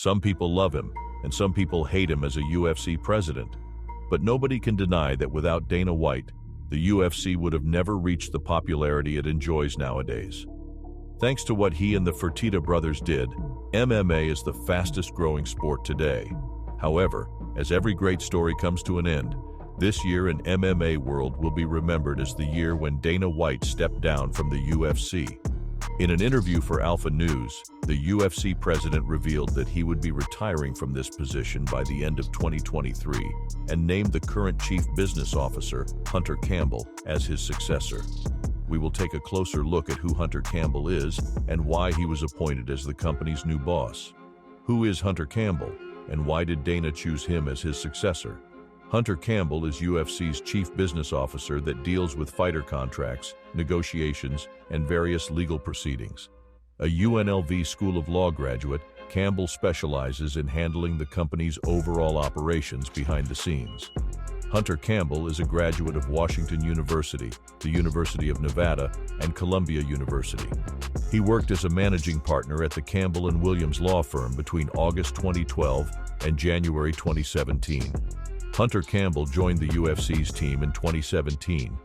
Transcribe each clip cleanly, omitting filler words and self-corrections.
Some people love him, and some people hate him as a UFC president. But nobody can deny that without Dana White, the UFC would have never reached the popularity it enjoys nowadays. Thanks to what he and the Fertitta brothers did, MMA is the fastest-growing sport today. However, as every great story comes to an end, this year in MMA world will be remembered as the year when Dana White stepped down from the UFC. In an interview for Alpha News, the UFC president revealed that he would be retiring from this position by the end of 2023 and named the current chief business officer, Hunter Campbell, as his successor. We will take a closer look at who Hunter Campbell is and why he was appointed as the company's new boss. Who is Hunter Campbell, and why did Dana choose him as his successor? Hunter Campbell is UFC's chief business officer that deals with fighter contracts, negotiations, and various legal proceedings. A UNLV School of Law graduate, Campbell specializes in handling the company's overall operations behind the scenes. Hunter Campbell is a graduate of Washington University, the University of Nevada, and Columbia University. He worked as a managing partner at the Campbell & Williams law firm between August 2012 and January 2017. Hunter Campbell joined the UFC's team in 2017.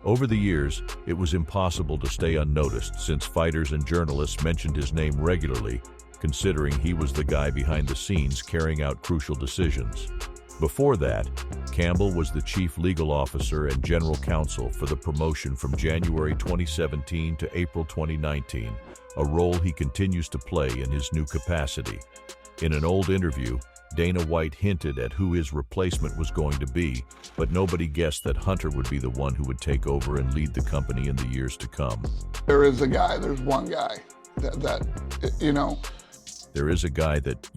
Over the years, it was impossible to stay unnoticed since fighters and journalists mentioned his name regularly, considering he was the guy behind the scenes carrying out crucial decisions. Before that, Campbell was the chief legal officer and general counsel for the promotion from January 2017 to April 2019, a role he continues to play in his new capacity. In an old interview, Dana White hinted at who his replacement was going to be, but nobody guessed that Hunter would be the one who would take over and lead the company in the years to come. There's one guy There is a guy that,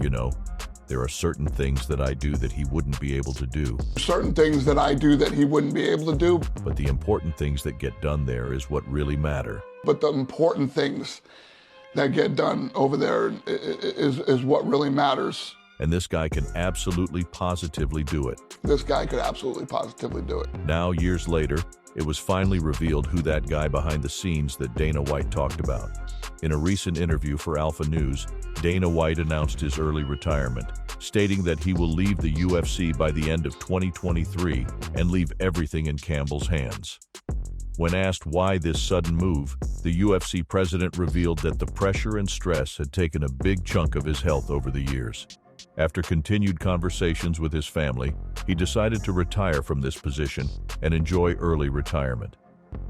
there are certain things that I do that he wouldn't be able to do. Certain things that I do that he wouldn't be able to do. But the important things that get done there is what really matter. But the important things that get done over there is what really matters. And this guy can absolutely positively do it. This guy could absolutely positively do it. Now, years later, it was finally revealed who that guy behind the scenes that Dana White talked about. In a recent interview for Alpha News, Dana White announced his early retirement, stating that he will leave the UFC by the end of 2023 and leave everything in Campbell's hands. When asked why this sudden move, the UFC president revealed that the pressure and stress had taken a big chunk of his health over the years. After continued conversations with his family, he decided to retire from this position and enjoy early retirement.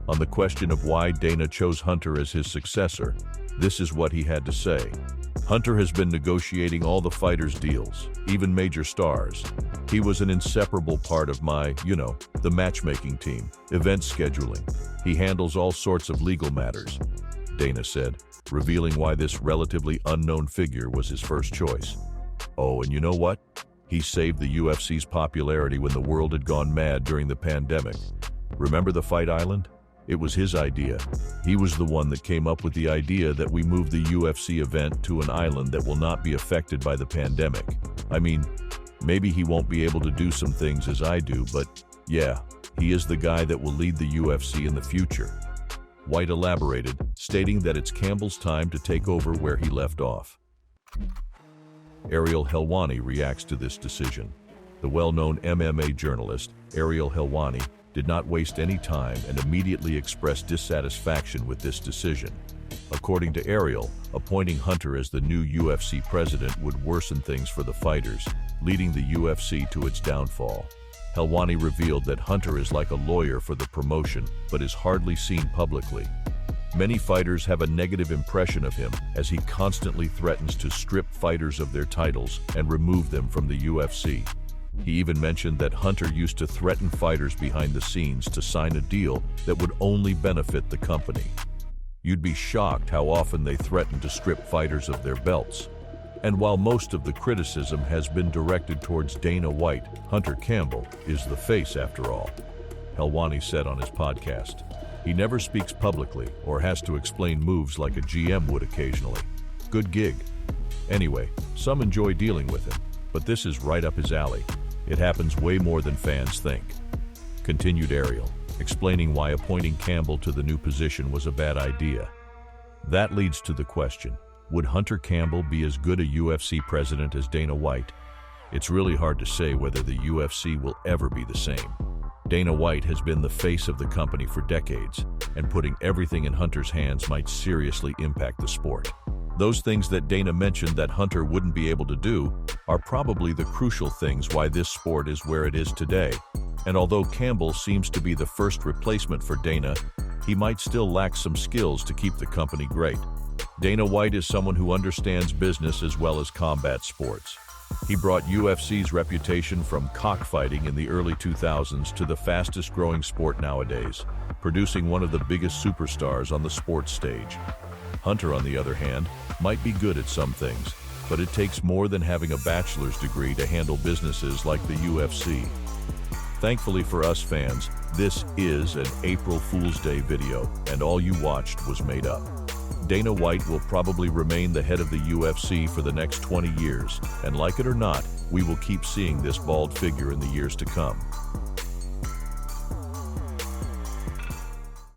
On the question of why Dana chose Hunter as his successor, this is what he had to say. Hunter has been negotiating all the fighters' deals, even major stars. He was an inseparable part of my, the matchmaking team, event scheduling. He handles all sorts of legal matters, Dana said, revealing why this relatively unknown figure was his first choice. Oh, and you know what? He saved the UFC's popularity when the world had gone mad during the pandemic. Remember the Fight Island? It was his idea. He was the one that came up with the idea that we move the UFC event to an island that will not be affected by the pandemic. I mean, maybe he won't be able to do some things as I do, but yeah, he is the guy that will lead the UFC in the future. White elaborated, stating that it's Campbell's time to take over where he left off. Ariel Helwani reacts to this decision. The well-known MMA journalist, Ariel Helwani, did not waste any time and immediately expressed dissatisfaction with this decision. According to Ariel, appointing Hunter as the new UFC president would worsen things for the fighters, leading the UFC to its downfall. Helwani revealed that Hunter is like a lawyer for the promotion, but is hardly seen publicly. Many fighters have a negative impression of him, as he constantly threatens to strip fighters of their titles and remove them from the UFC. He even mentioned that Hunter used to threaten fighters behind the scenes to sign a deal that would only benefit the company. You'd be shocked how often they threaten to strip fighters of their belts. And while most of the criticism has been directed towards Dana White, Hunter Campbell is the face after all. Helwani said on his podcast, he never speaks publicly or has to explain moves like a GM would occasionally. Good gig. Anyway, some enjoy dealing with him, but this is right up his alley. It happens way more than fans think. Continued Ariel, explaining why appointing Campbell to the new position was a bad idea. That leads to the question, Would Hunter Campbell be as good a UFC president as Dana White? It's really hard to say whether the UFC will ever be the same. Dana White has been the face of the company for decades, and putting everything in Hunter's hands might seriously impact the sport. Those things that Dana mentioned that Hunter wouldn't be able to do are probably the crucial things why this sport is where it is today. And although Campbell seems to be the first replacement for Dana, he might still lack some skills to keep the company great. Dana White is someone who understands business as well as combat sports. He brought UFC's reputation from cockfighting in the early 2000s to the fastest-growing sport nowadays, producing one of the biggest superstars on the sports stage. Hunter, on the other hand, might be good at some things, but it takes more than having a bachelor's degree to handle businesses like the UFC. Thankfully for us fans, this is an April Fool's Day video, and all you watched was made up. Dana White will probably remain the head of the UFC for the next 20 years, and like it or not, we will keep seeing this bald figure in the years to come.